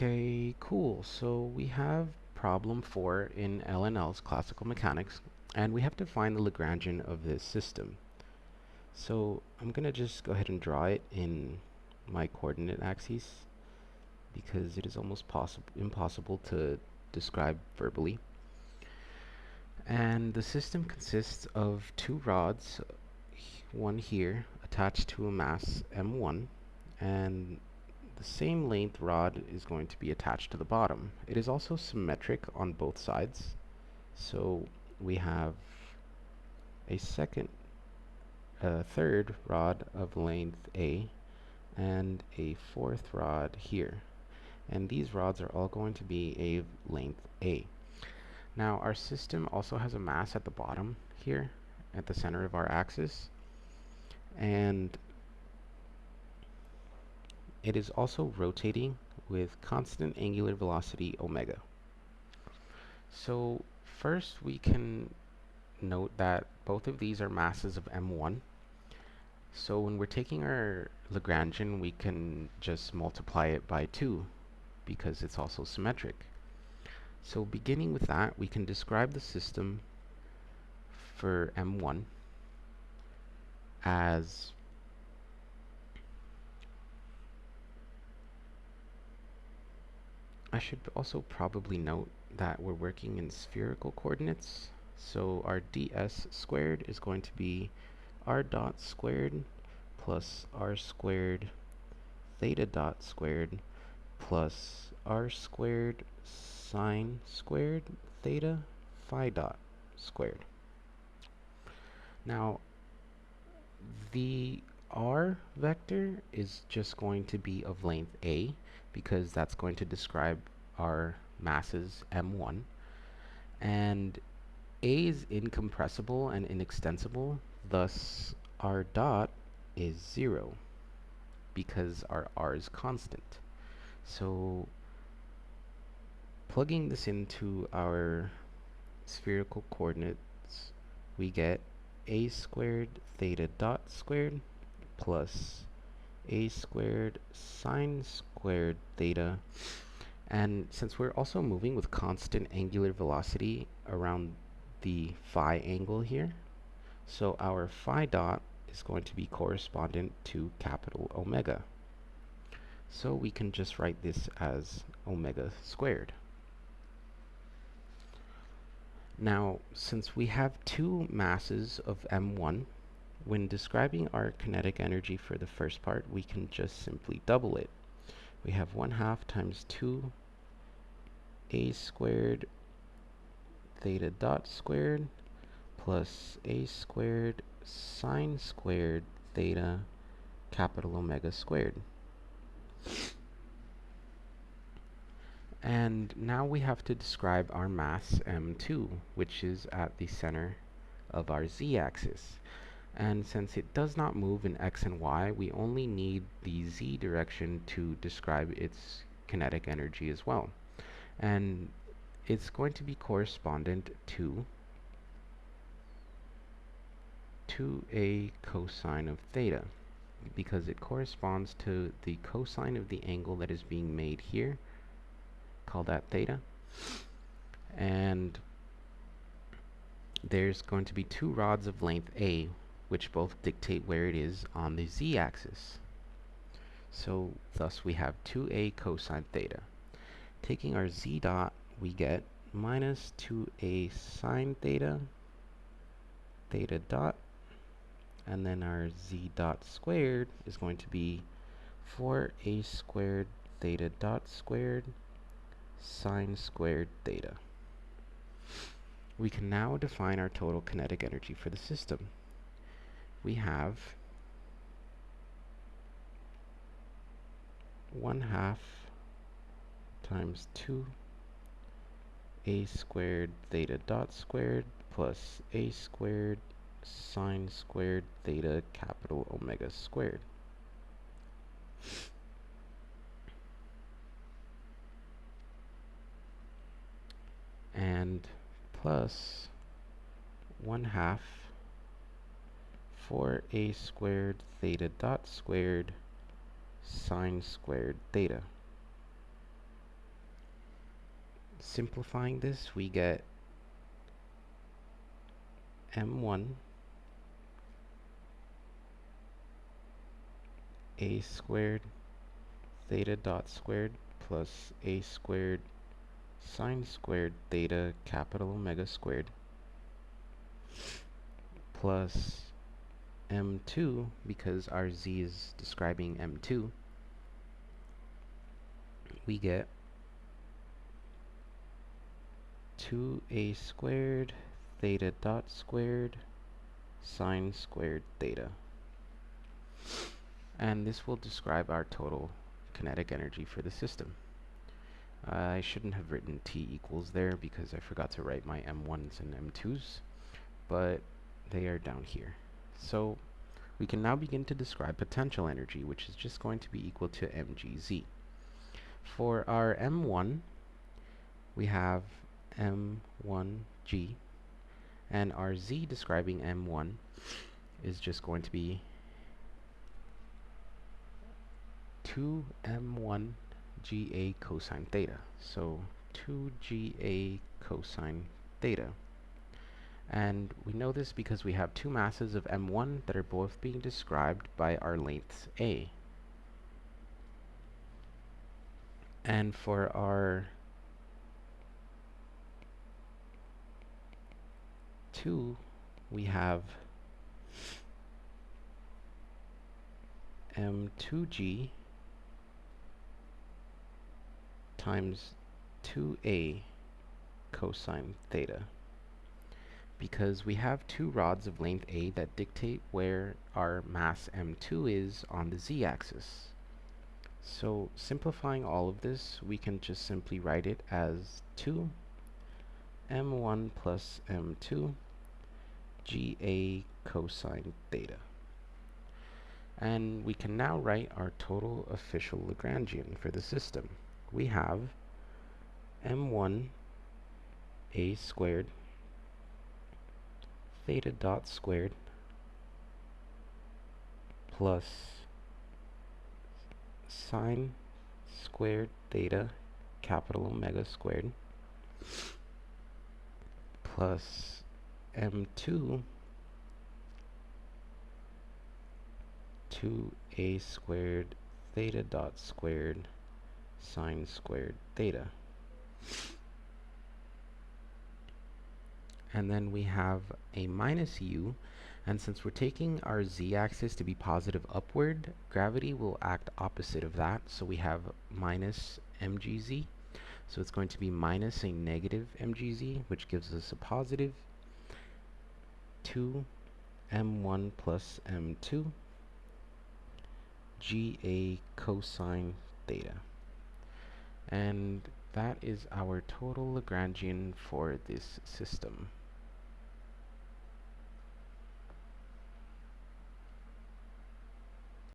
Okay, cool. So we have problem 4 in LNL's classical mechanics, and we have to find the Lagrangian of this system. So I'm going to just go ahead and draw it in my coordinate axes because it is almost impossible to describe verbally. And the system consists of two rods, one here attached to a mass m1, and the same length rod is going to be attached to the bottom. It is also symmetric on both sides. So we have a third rod of length A and a fourth rod here. And these rods are all going to be a length A. Now our system also has a mass at the bottom here at the center of our axis, and it is also rotating with constant angular velocity omega. So first we can note that both of these are masses of m1. So when we're taking our Lagrangian, we can just multiply it by 2 because it's also symmetric. So beginning with that, we can describe the system for m1 as I should also probably note that we're working in spherical coordinates. So our ds squared is going to be r dot squared plus r squared theta dot squared plus r squared sine squared theta phi dot squared. Now the r vector is just going to be of length a because that's going to describe our masses m1, and a is incompressible and inextensible, thus r dot is 0 because our r is constant. So plugging this into our spherical coordinates, we get a squared theta dot squared plus a squared sine squared theta. And since we're also moving with constant angular velocity around the phi angle here, so our phi dot is going to be correspondent to capital omega. So we can just write this as omega squared. Now, since we have two masses of m1, when describing our kinetic energy for the first part, we can just simply double it. We have 1/2 times 2 a squared theta dot squared plus a squared sine squared theta capital omega squared. And now we have to describe our mass m2, which is at the center of our z-axis. And since it does not move in x and y, we only need the z direction to describe its kinetic energy as well. And it's going to be correspondent to 2a cosine of theta, because it corresponds to the cosine of the angle that is being made here. Call that theta. And there's going to be two rods of length a, which both dictate where it is on the z-axis. So thus we have 2a cosine theta. Taking our z dot, we get minus 2a sine theta, theta dot, and then our z dot squared is going to be 4a squared theta dot squared sine squared theta. We can now define our total kinetic energy for the system. We have 1/2 times 2 a squared theta dot squared plus a squared sine squared theta capital omega squared. And plus 1/2 4a squared theta dot squared sine squared theta. Simplifying this, we get m1 a squared theta dot squared plus a squared sine squared theta capital Omega squared plus m2, because our z is describing m2, we get 2a squared theta dot squared sine squared theta. And this will describe our total kinetic energy for the system. I shouldn't have written T equals there because I forgot to write my M1s and M2s, but they are down here. So we can now begin to describe potential energy, which is just going to be equal to mgz. For our M1, we have m1g, and our z describing m1 is just going to be 2m1 GA cosine theta. So 2GA cosine theta. And we know this because we have two masses of m1 that are both being described by our lengths a. And for our 2, we have m2g times 2a cosine theta, because we have two rods of length a that dictate where our mass m2 is on the z-axis. So simplifying all of this, we can just simply write it as 2 m1 plus m2 GA cosine theta. And we can now write our total official Lagrangian for the system. We have m1 a squared theta dot squared plus sine squared theta capital Omega squared plus m2 2a squared theta dot squared sine squared theta. And then we have a minus u, and since we're taking our z-axis to be positive upward, gravity will act opposite of that, so we have minus mgz. So it's going to be minus a negative mgz, which gives us a positive 2m1 plus m2 GA cosine theta. And that is our total Lagrangian for this system.